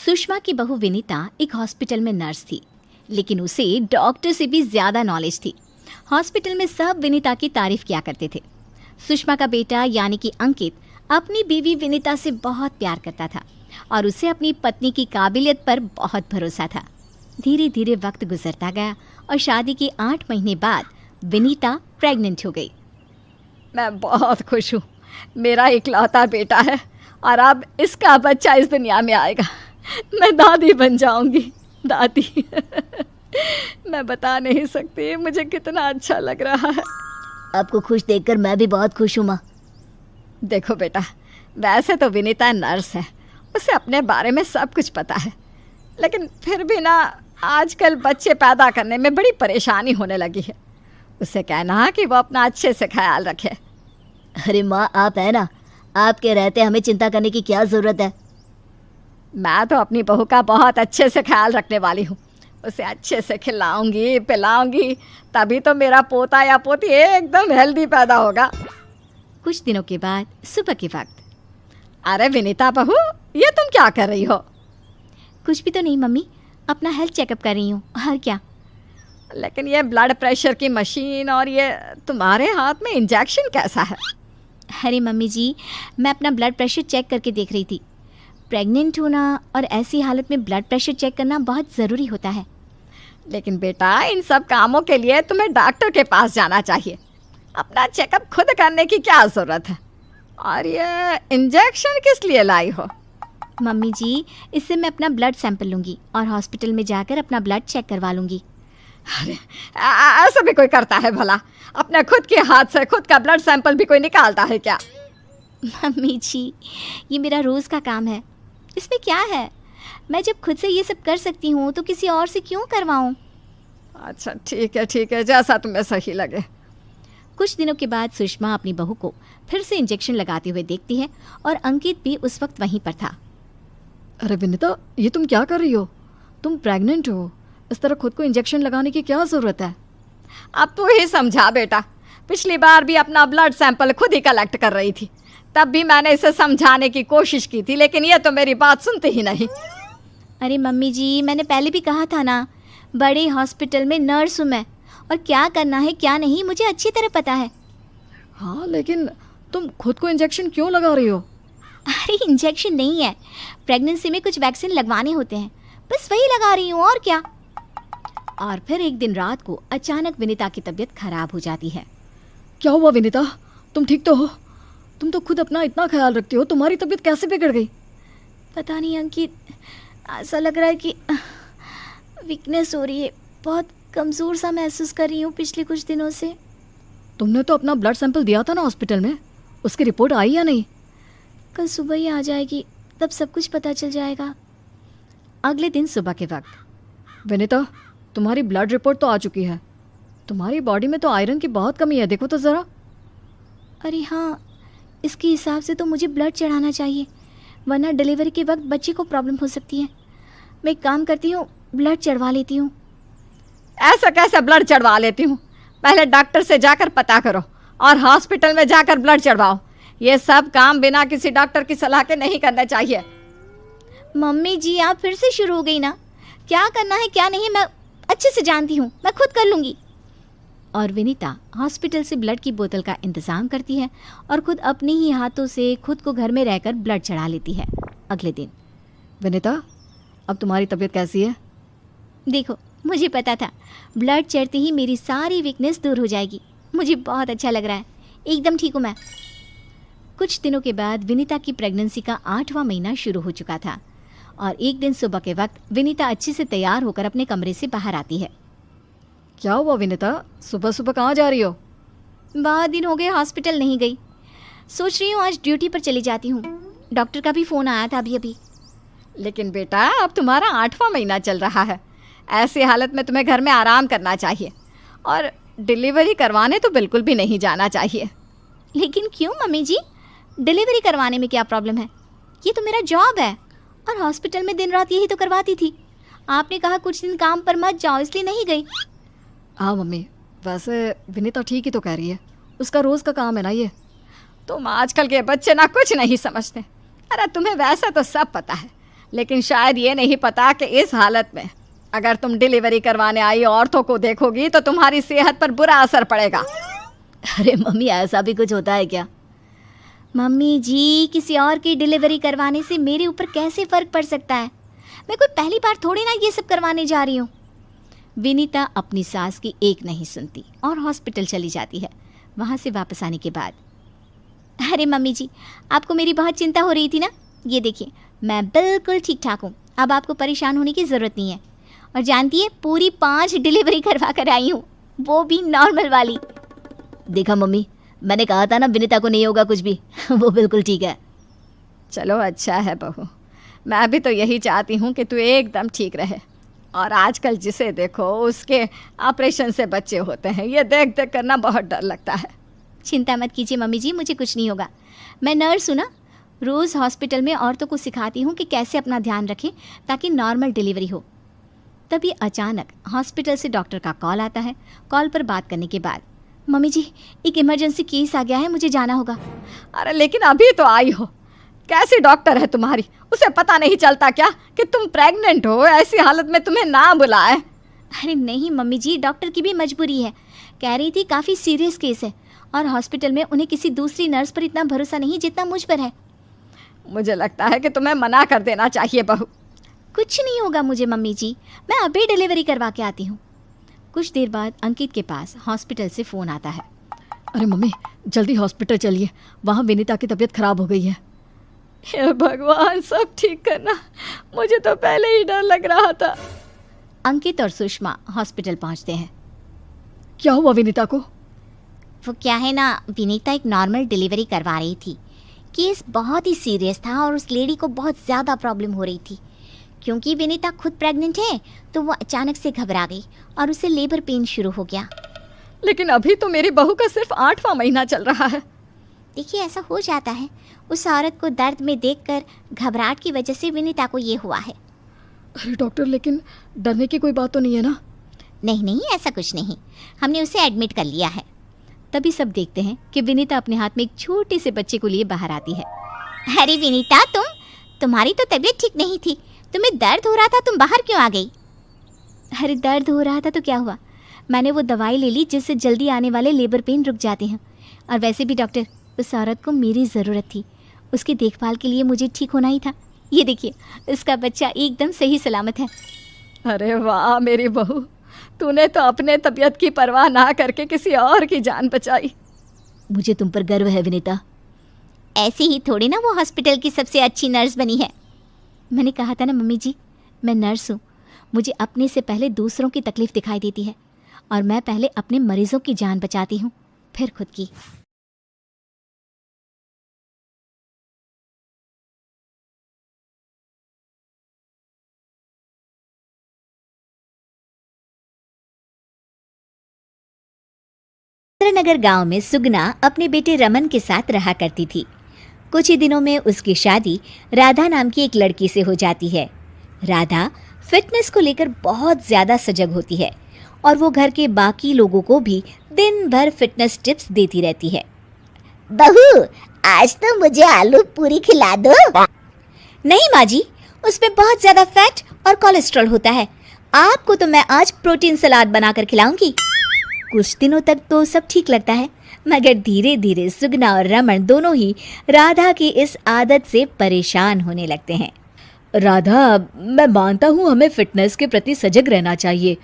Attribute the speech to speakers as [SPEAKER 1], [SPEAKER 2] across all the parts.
[SPEAKER 1] सुषमा की बहू विनीता एक हॉस्पिटल में नर्स थी, लेकिन उसे डॉक्टर से भी ज्यादा नॉलेज थी। हॉस्पिटल में सब विनीता की तारीफ किया करते थे। सुषमा का बेटा यानी कि अंकित अपनी बीवी विनीता से बहुत प्यार करता था और उसे अपनी पत्नी की काबिलियत पर बहुत भरोसा था। धीरे धीरे वक्त गुजरता गया और शादी के 8 महीने बाद विनीता प्रेग्नेंट हो गई।
[SPEAKER 2] मैं बहुत खुश हूँ। मेरा इकलौता बेटा है और अब इसका बच्चा इस दुनिया में आएगा। मैं दादी बन जाऊंगी। दादी मैं बता नहीं सकती मुझे कितना अच्छा लग रहा है।
[SPEAKER 3] आपको खुश देखकर मैं भी बहुत खुश हूँ माँ।
[SPEAKER 2] देखो बेटा, वैसे तो विनीता नर्स है, उसे अपने बारे में सब कुछ पता है, लेकिन फिर भी ना आजकल बच्चे पैदा करने में बड़ी परेशानी होने लगी है। उसे कहना कि वो अपना अच्छे से ख्याल रखे।
[SPEAKER 3] अरे माँ, आप है ना, आपके रहते हमें चिंता करने की क्या ज़रूरत है।
[SPEAKER 2] मैं तो अपनी बहू का बहुत अच्छे से ख्याल रखने वाली हूँ। उसे अच्छे से खिलाऊंगी पिलाऊंगी, तभी तो मेरा पोता या पोती एकदम हेल्दी पैदा होगा।
[SPEAKER 1] कुछ दिनों के बाद सुबह के वक्त।
[SPEAKER 2] अरे विनीता बहू, ये तुम क्या कर रही हो?
[SPEAKER 1] कुछ भी तो नहीं मम्मी, अपना हेल्थ चेकअप कर रही हूँ। और क्या?
[SPEAKER 2] लेकिन ये ब्लड प्रेशर की मशीन और ये तुम्हारे हाथ में इंजेक्शन कैसा है?
[SPEAKER 1] अरे मम्मी जी, मैं अपना ब्लड प्रेशर चेक करके देख रही थी। प्रेग्नेंट होना और ऐसी हालत में ब्लड प्रेशर चेक करना बहुत ज़रूरी होता है।
[SPEAKER 2] लेकिन बेटा, इन सब कामों के लिए तुम्हें डॉक्टर के पास जाना चाहिए। अपना चेकअप खुद करने की क्या ज़रूरत है? और ये इंजेक्शन किस लिए लाई हो?
[SPEAKER 1] मम्मी जी, इससे मैं अपना ब्लड सैंपल लूँगी और हॉस्पिटल में जाकर अपना ब्लड चेक करवा लूँगी।
[SPEAKER 2] अरे ऐसा भी कोई करता है भला? अपने खुद के हाथ से खुद का ब्लड सैंपल भी कोई निकालता है क्या?
[SPEAKER 1] मम्मी जी, ये मेरा रोज़ का काम है, इसमें क्या है? मैं जब खुद से ये सब कर सकती हूँ तो किसी और से क्यों करवाऊँ?
[SPEAKER 2] अच्छा ठीक है, जैसा तुम्हें सही लगे।
[SPEAKER 1] कुछ दिनों के बाद सुषमा अपनी बहू को फिर से इंजेक्शन लगाते हुए देखती है और अंकित भी उस वक्त वहीं पर था।
[SPEAKER 2] अरे विनीता, ये तुम क्या कर रही हो? तुम प्रेग्नेंट हो, इस तरह खुद को इंजेक्शन लगाने की क्या ज़रूरत है? अब तू ही समझा बेटा। पिछली बार भी अपना ब्लड सैंपल खुद ही कलेक्ट कर रही थी, तब भी मैंने इसे समझाने की कोशिश की थी, लेकिन ये तो मेरी बात सुनती ही नहीं।
[SPEAKER 1] अरे मम्मी जी, मैंने पहले भी कहा था ना, बड़े हॉस्पिटल में नर्स हूँ मैं, और क्या करना है क्या नहीं मुझे अच्छी तरह पता है।
[SPEAKER 2] हाँ, लेकिन तुम खुद को इंजेक्शन क्यों लगा रही हो?
[SPEAKER 1] अरे इंजेक्शन नहीं है, प्रेगनेंसी में कुछ वैक्सीन लगवाने होते हैं, बस वही लगा रही हूँ, और क्या। और फिर एक दिन रात को अचानक विनीता की तबीयत खराब हो जाती है।
[SPEAKER 2] क्या हुआ विनीता? तुम ठीक तो हो? तुम तो खुद अपना इतना ख्याल रखती हो, तुम्हारी तबीयत कैसे बिगड़ गई?
[SPEAKER 1] पता नहीं अंकित, ऐसा लग रहा है कि वीकनेस हो रही है, बहुत कमज़ोर सा महसूस कर रही हूँ पिछले कुछ दिनों से।
[SPEAKER 2] तुमने तो अपना ब्लड सैंपल दिया था ना हॉस्पिटल में, उसकी रिपोर्ट आई या नहीं?
[SPEAKER 1] कल सुबह ही आ जाएगी, तब सब कुछ पता चल जाएगा। अगले दिन सुबह के वक्त।
[SPEAKER 2] विनीता, तुम्हारी ब्लड रिपोर्ट तो आ चुकी है। तुम्हारी बॉडी में तो आयरन की बहुत कमी है, देखो तो ज़रा।
[SPEAKER 1] अरे हाँ, इसके हिसाब से तो मुझे ब्लड चढ़ाना चाहिए, वरना डिलीवरी के वक्त बच्चे को प्रॉब्लम हो सकती है। मैं एक काम करती हूँ, ब्लड चढ़वा लेती हूँ।
[SPEAKER 2] ऐसा कैसे ब्लड चढ़वा लेती हूँ? पहले डॉक्टर से जाकर पता करो और हॉस्पिटल में जाकर ब्लड चढ़वाओ। ये सब काम बिना किसी डॉक्टर की सलाह के नहीं करना चाहिए।
[SPEAKER 1] मम्मी जी, आप फिर से शुरू हो गई ना। क्या करना है क्या नहीं मैं अच्छे से जानती हूँ, मैं खुद कर लूँगी। और विनीता हॉस्पिटल से ब्लड की बोतल का इंतज़ाम करती है और खुद अपने ही हाथों से खुद को घर में रहकर ब्लड चढ़ा लेती है। अगले दिन।
[SPEAKER 2] विनीता, अब तुम्हारी तबीयत कैसी है?
[SPEAKER 1] देखो, मुझे पता था ब्लड चढ़ते ही मेरी सारी वीकनेस दूर हो जाएगी। मुझे बहुत अच्छा लग रहा है, एकदम ठीक हूँ मैं। कुछ दिनों के बाद विनीता की प्रेगनेंसी का 8वां महीना शुरू हो चुका था और एक दिन सुबह के वक्त विनीता अच्छे से तैयार होकर अपने कमरे से बाहर आती है।
[SPEAKER 2] क्या हुआ विनीता, सुबह सुबह कहाँ जा रही हो?
[SPEAKER 1] बहुत दिन हो गए हॉस्पिटल नहीं गई, सोच रही हूँ आज ड्यूटी पर चली जाती हूँ। डॉक्टर का भी फ़ोन आया था अभी।
[SPEAKER 2] लेकिन बेटा, अब तुम्हारा 8वां महीना चल रहा है, ऐसी हालत में तुम्हें घर में आराम करना चाहिए और डिलीवरी करवाने तो बिल्कुल भी नहीं जाना चाहिए।
[SPEAKER 1] लेकिन क्यों मम्मी जी, डिलीवरी करवाने में क्या प्रॉब्लम है? ये तो मेरा जॉब है और हॉस्पिटल में दिन रात यही तो करवाती थी। आपने कहा कुछ दिन काम पर मत जाओ, इसलिए नहीं गई।
[SPEAKER 2] हाँ मम्मी, वैसे विनीता ठीक ही तो कह रही है, उसका रोज़ का काम है ना ये। तुम आजकल के बच्चे ना कुछ नहीं समझते। अरे तुम्हें वैसे तो सब पता है, लेकिन शायद ये नहीं पता कि इस हालत में अगर तुम डिलीवरी करवाने आई औरतों को देखोगी तो तुम्हारी सेहत पर बुरा असर पड़ेगा।
[SPEAKER 3] अरे मम्मी, ऐसा भी कुछ होता है क्या?
[SPEAKER 1] मम्मी जी, किसी और की डिलीवरी करवाने से मेरे ऊपर कैसे फ़र्क पड़ सकता है? मैं कोई पहली बार थोड़ी ना ये सब करवाने जा रही हूँ। विनीता अपनी सास की एक नहीं सुनती और हॉस्पिटल चली जाती है। वहाँ से वापस आने के बाद, अरे मम्मी जी, आपको मेरी बहुत चिंता हो रही थी ना? ये देखिए, मैं बिल्कुल ठीक ठाक हूँ। अब आपको परेशान होने की ज़रूरत नहीं है। और जानती है, पूरी 5 डिलीवरी करवा कर आई हूँ, वो भी नॉर्मल वाली।
[SPEAKER 3] देखा मम्मी, मैंने कहा था ना विनीता को नहीं होगा कुछ भी। वो बिल्कुल ठीक है।
[SPEAKER 2] चलो अच्छा है बहू, मैं भी तो यही चाहती हूँ कि तू एकदम ठीक रहे। और आजकल जिसे देखो उसके ऑपरेशन से बच्चे होते हैं, ये देख देख करना बहुत डर लगता है।
[SPEAKER 1] चिंता मत कीजिए मम्मी जी, मुझे कुछ नहीं होगा। मैं नर्स हूँ ना, रोज़ हॉस्पिटल में औरतों को सिखाती हूँ कि कैसे अपना ध्यान रखें ताकि नॉर्मल डिलीवरी हो। तभी अचानक हॉस्पिटल से डॉक्टर का कॉल आता है। कॉल पर बात करने के बाद, मम्मी जी, एक इमरजेंसी केस आ गया है, मुझे जाना होगा।
[SPEAKER 2] अरे लेकिन अभी तो आई हो, कैसी डॉक्टर है तुम्हारी? उसे पता नहीं चलता क्या कि तुम प्रेग्नेंट हो? ऐसी हालत में तुम्हें ना बुलाए।
[SPEAKER 1] अरे नहीं मम्मी जी, डॉक्टर की भी मजबूरी है। कह रही थी काफ़ी सीरियस केस है और हॉस्पिटल में उन्हें किसी दूसरी नर्स पर इतना भरोसा नहीं जितना मुझ पर है।
[SPEAKER 2] मुझे लगता है कि तुम्हें मना कर देना चाहिए बहू।
[SPEAKER 1] कुछ नहीं होगा मुझे मम्मी जी, मैं अभी डिलीवरी करवा के आती हूँ। कुछ देर बाद अंकित के पास हॉस्पिटल से फ़ोन आता है।
[SPEAKER 2] अरे मम्मी, जल्दी हॉस्पिटल चलिए, वहाँ विनीता की तबीयत खराब हो गई है। हे भगवान, सब ठीक करना, मुझे तो पहले ही डर लग रहा था।
[SPEAKER 1] अंकित और सुषमा हॉस्पिटल पहुँचते हैं।
[SPEAKER 2] क्या हुआ विनीता को?
[SPEAKER 1] वो क्या है ना, विनीता एक नॉर्मल डिलीवरी करवा रही थी। केस बहुत ही सीरियस था और उस लेडी को बहुत ज़्यादा प्रॉब्लम हो रही थी। क्योंकि विनीता खुद प्रेग्नेंट है तो वो अचानक से घबरा गई और उसे लेबर पेन शुरू हो गया।
[SPEAKER 2] लेकिन अभी तो मेरी बहू का सिर्फ 8वां महीना चल रहा है।
[SPEAKER 1] देखिए, ऐसा हो जाता है। उस औरत को दर्द में देखकर घबराहट की वजह से विनीता को ये हुआ है।
[SPEAKER 2] अरे डॉक्टर, लेकिन डरने की कोई बात तो नहीं है ना?
[SPEAKER 1] नहीं नहीं, ऐसा कुछ नहीं, हमने उसे एडमिट कर लिया है। तभी सब देखते हैं कि विनीता अपने हाथ में एक छोटे से बच्चे को लिए बाहर आती है। अरे विनीता, तुम्हारी तो तबीयत ठीक नहीं थी, तुम्हें दर्द हो रहा था, तुम बाहर क्यों आ गई? अरे दर्द हो रहा था तो क्या हुआ, मैंने वो दवाई ले ली जिससे जल्दी आने वाले लेबर पेन रुक जाते हैं। और वैसे भी डॉक्टर, उस औरत को मेरी ज़रूरत थी, उसकी देखभाल के लिए मुझे ठीक होना ही था। ये देखिए, उसका बच्चा एकदम सही सलामत है।
[SPEAKER 2] अरे वाह मेरी बहू, तूने तो अपने तबीयत की परवाह ना करके किसी और की जान बचाई।
[SPEAKER 3] मुझे तुम पर गर्व है विनीता।
[SPEAKER 1] ऐसे ही थोड़ी ना वो हॉस्पिटल की सबसे अच्छी नर्स बनी है। मैंने कहा था ना मम्मी जी, मैं नर्स हूँ, मुझे अपने से पहले दूसरों की तकलीफ़ दिखाई देती है और मैं पहले अपने मरीज़ों की जान बचाती हूँ, फिर खुद की। नगर गांव में सुगना अपने बेटे रमन के साथ रहा करती थी। कुछ ही दिनों में उसकी शादी राधा नाम की एक लड़की से हो जाती है। राधा फिटनेस को लेकर बहुत ज़्यादा सजग होती है और वो घर के बाकी लोगों को भी दिन भर फिटनेस टिप्स देती रहती है।
[SPEAKER 3] बहू, आज तो मुझे आलू पूरी खिला दो।
[SPEAKER 1] नहीं माँ जी, उसमें बहुत ज़्यादा फैट और कोलेस्ट्रॉल होता है, आपको तो मैं आज प्रोटीन सलाद बनाकर खिलाऊंगी। कुछ दिनों तक तो सब ठीक लगता है, मगर धीरे धीरे सुगना और रमन दोनों ही राधा की इस आदत से परेशान होने लगते हैं।
[SPEAKER 2] राधा, मैं मानता हूँ हमें फिटनेस के प्रति सजग रहना चाहिए,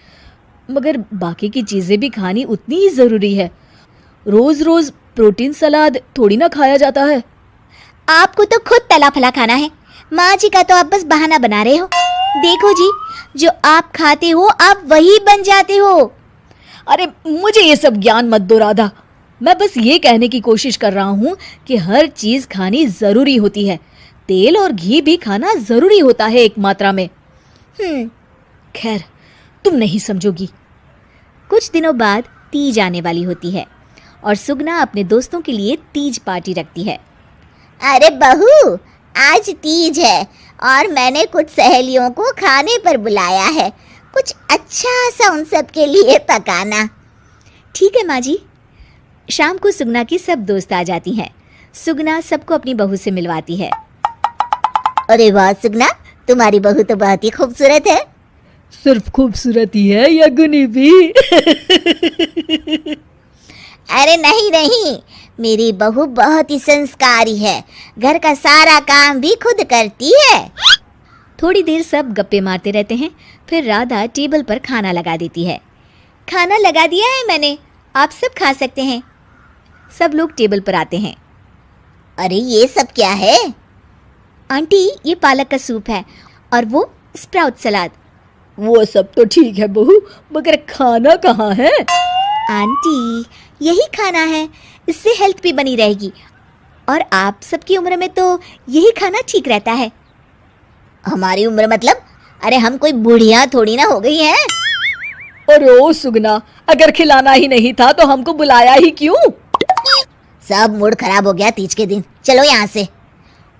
[SPEAKER 2] मगर बाकी की चीज़ें भी खानी उतनी ही ज़रूरी है। रोज़ रोज़ प्रोटीन सलाद थोड़ी ना खाया जाता है।
[SPEAKER 1] आपको तो खुद तला फला खाना है, माँ जी का तो आप बस बहाना बना रहे हो। देखो जी, जो आप खाते हो आप वही बन जाते हो।
[SPEAKER 2] अरे मुझे ये सब ज्ञान मत दो राधा, मैं बस ये कहने की कोशिश कर रहा हूँ कि हर चीज़ खानी ज़रूरी होती है। तेल और घी भी खाना ज़रूरी होता है एक मात्रा में। खैर, तुम नहीं समझोगी।
[SPEAKER 1] कुछ दिनों बाद तीज आने वाली होती है और सुगना अपने दोस्तों के लिए तीज पार्टी रखती है।
[SPEAKER 3] अरे बहू, आज तीज है और मैंने कुछ सहेलियों को खाने पर बुलाया है, कुछ अच्छा सा उन सब के लिए पकाना।
[SPEAKER 1] ठीक है माँ जी। शाम को सुगना की सब दोस्त आ जाती हैं। सुगना सबको अपनी बहू से मिलवाती है।
[SPEAKER 3] अरे वाह सुगना, तुम्हारी बहू तो बहुत ही खूबसूरत है।
[SPEAKER 2] सिर्फ खूबसूरत ही है या गुनी भी?
[SPEAKER 3] अरे नहीं नहीं, मेरी बहू बहुत ही संस्कारी है, घर का सारा काम भी खुद करती है।
[SPEAKER 1] थोड़ी देर सब गप्पे मारते रहते हैं। फिर राधा टेबल पर खाना लगा देती है। खाना लगा दिया है मैंने, आप सब खा सकते हैं। सब लोग टेबल पर आते हैं।
[SPEAKER 3] अरे ये सब क्या है?
[SPEAKER 1] आंटी, ये पालक का सूप है और वो स्प्राउट सलाद।
[SPEAKER 2] वो सब तो ठीक है बहू, मगर खाना कहाँ है?
[SPEAKER 1] आंटी, यही खाना है, इससे हेल्थ भी बनी रहेगी और आप सबकी उम्र में तो यही खाना ठीक रहता है।
[SPEAKER 3] हमारी उम्र मतलब? अरे हम कोई बुढ़िया थोड़ी ना हो गई हैं।
[SPEAKER 2] अरे ओ सुगना, अगर खिलाना ही नहीं था तो हमको बुलाया ही क्यों?
[SPEAKER 3] सब मूड खराब हो गया तीज के दिन, चलो यहाँ से।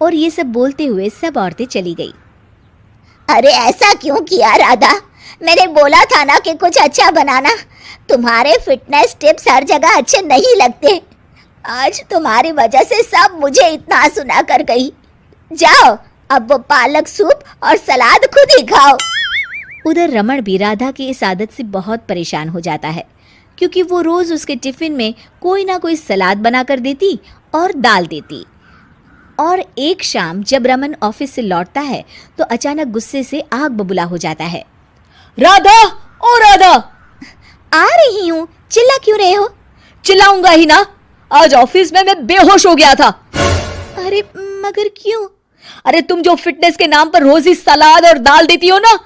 [SPEAKER 1] और ये सब बोलते हुए सब औरतें चली गई।
[SPEAKER 3] अरे ऐसा क्यों किया राधा? मैंने बोला था ना कि कुछ अच्छा बनाना। तुम्हारे फिटनेस टिप्स हर जगह अच्छे नहीं लगते। आज तुम्हारी वजह से सब मुझे इतना सुना कर गई। जाओ, अब वो पालक सूप और सलाद खुद ही खाओ।
[SPEAKER 1] उधर रमन भी राधा की इस आदत से बहुत परेशान हो जाता है, क्योंकि वो रोज उसके टिफिन में कोई ना कोई सलाद बनाकर देती और दाल देती। और एक शाम जब रमन ऑफिस से लौटता है तो अचानक गुस्से से आग बबूला हो जाता है।
[SPEAKER 2] राधा, ओ राधा!
[SPEAKER 1] आ रही हूँ, चिल्ला क्यों रहे हो?
[SPEAKER 2] चिल्लाऊंगा ही ना, आज ऑफिस में मैं बेहोश हो गया था।
[SPEAKER 1] अरे मगर क्यों?
[SPEAKER 2] अरे तुम जो फिटनेस के नाम पर रोज ही सलाद और दाल देती हो ना,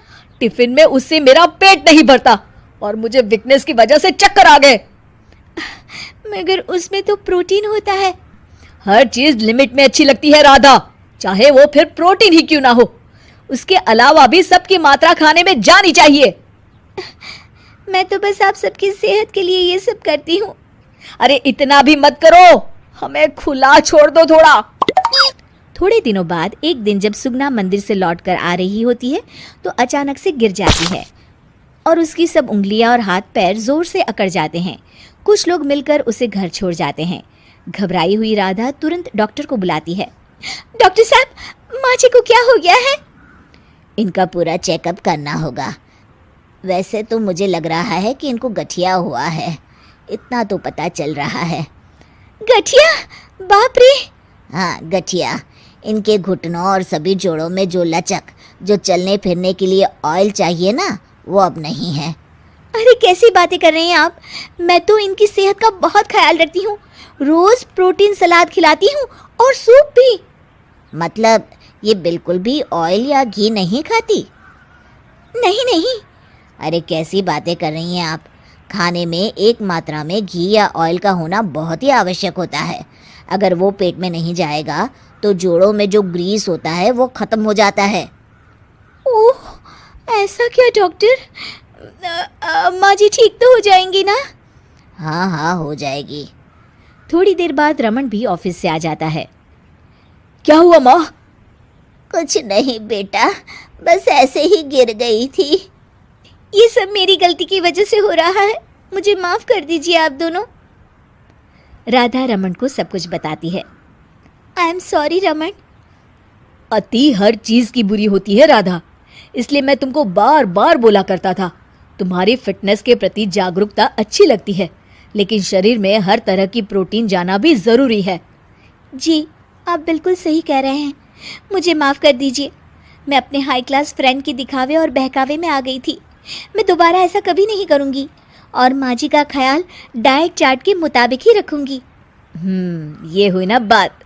[SPEAKER 2] टिफिन में उससे मेरा पेट नहीं भरता और मुझे वीकनेस की वजह से चक्कर आ गए।
[SPEAKER 1] मगर उसमें तो प्रोटीन होता है।
[SPEAKER 2] हर चीज लिमिट में अच्छी लगती है राधा, चाहे वो फिर प्रोटीन ही क्यों ना हो। उसके अलावा भी सबकी मात्रा खाने में जानी चाहिए।
[SPEAKER 1] मैं तो बस आप सबकी सेहत के लिए ये सब करती हूँ।
[SPEAKER 2] अरे इतना भी मत करो, हमें खुला छोड़ दो थोड़ा।
[SPEAKER 1] थोड़े दिनों बाद एक दिन जब सुगना मंदिर से लौटकर आ रही होती है तो अचानक से गिर जाती है और उसकी सब उंगलियां और हाथ पैर जोर से अकड़ जाते हैं। कुछ लोग मिलकर उसे घर छोड़ जाते हैं। घबराई हुई राधा तुरंत डॉक्टर को बुलाती है। डॉक्टर साहब, माँ जी को क्या हो गया है?
[SPEAKER 3] इनका पूरा चेकअप करना होगा। वैसे तो मुझे लग रहा है कि इनको गठिया हुआ है, इतना तो पता चल रहा है।
[SPEAKER 1] गठिया? बाप रे!
[SPEAKER 3] हाँ, गठिया। इनके घुटनों और सभी जोड़ों में जो लचक, जो चलने फिरने के लिए ऑयल चाहिए ना, वो अब नहीं है।
[SPEAKER 1] अरे कैसी बातें कर रही हैं आप? मैं तो इनकी सेहत का बहुत ख्याल रखती हूँ, रोज प्रोटीन सलाद खिलाती हूँ और सूप भी।
[SPEAKER 3] मतलब ये बिल्कुल भी ऑयल या घी नहीं खाती?
[SPEAKER 1] नहीं नहीं।
[SPEAKER 3] अरे कैसी बातें कर रही हैं आप? खाने में एक मात्रा में घी या ऑयल का होना बहुत ही आवश्यक होता है। अगर वो पेट में नहीं जाएगा तो जोड़ों में जो ग्रीस होता है वो खत्म हो जाता है।
[SPEAKER 1] ओह, ऐसा क्या डॉक्टर? माँ जी ठीक तो हो जाएंगी ना?
[SPEAKER 3] हाँ हाँ, हो जाएगी।
[SPEAKER 1] थोड़ी देर बाद रमन भी ऑफिस से आ जाता है।
[SPEAKER 2] क्या हुआ माँ?
[SPEAKER 3] कुछ नहीं बेटा, बस ऐसे ही गिर गई थी।
[SPEAKER 1] ये सब मेरी गलती की वजह से हो रहा है, मुझे माफ कर दीजिए आप दोनों। राधा रमन को सब कुछ बताती है। I am sorry Raman.
[SPEAKER 2] अति हर चीज की बुरी होती है राधा, इसलिए मैं तुमको बार बार बोला करता था। तुम्हारी फिटनेस के प्रति जागरूकता अच्छी लगती है, लेकिन शरीर में हर तरह की प्रोटीन जाना भी जरूरी है।
[SPEAKER 1] जी, आप बिल्कुल सही कह रहे हैं, मुझे माफ़ कर दीजिए। मैं अपने हाई क्लास फ्रेंड के दिखावे और बहकावे में आ गई थी। मैं दोबारा ऐसा कभी नहीं करूँगी और माँ जी का ख्याल डाइट चार्ट के मुताबिक ही रखूँगी।
[SPEAKER 2] ये हुई ना बात।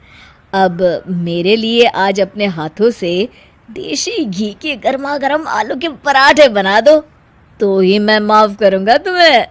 [SPEAKER 2] अब मेरे लिए आज अपने हाथों से देशी घी के गर्मा गर्म आलू के पराठे बना दो, तो ही मैं माफ करूँगा तुम्हें।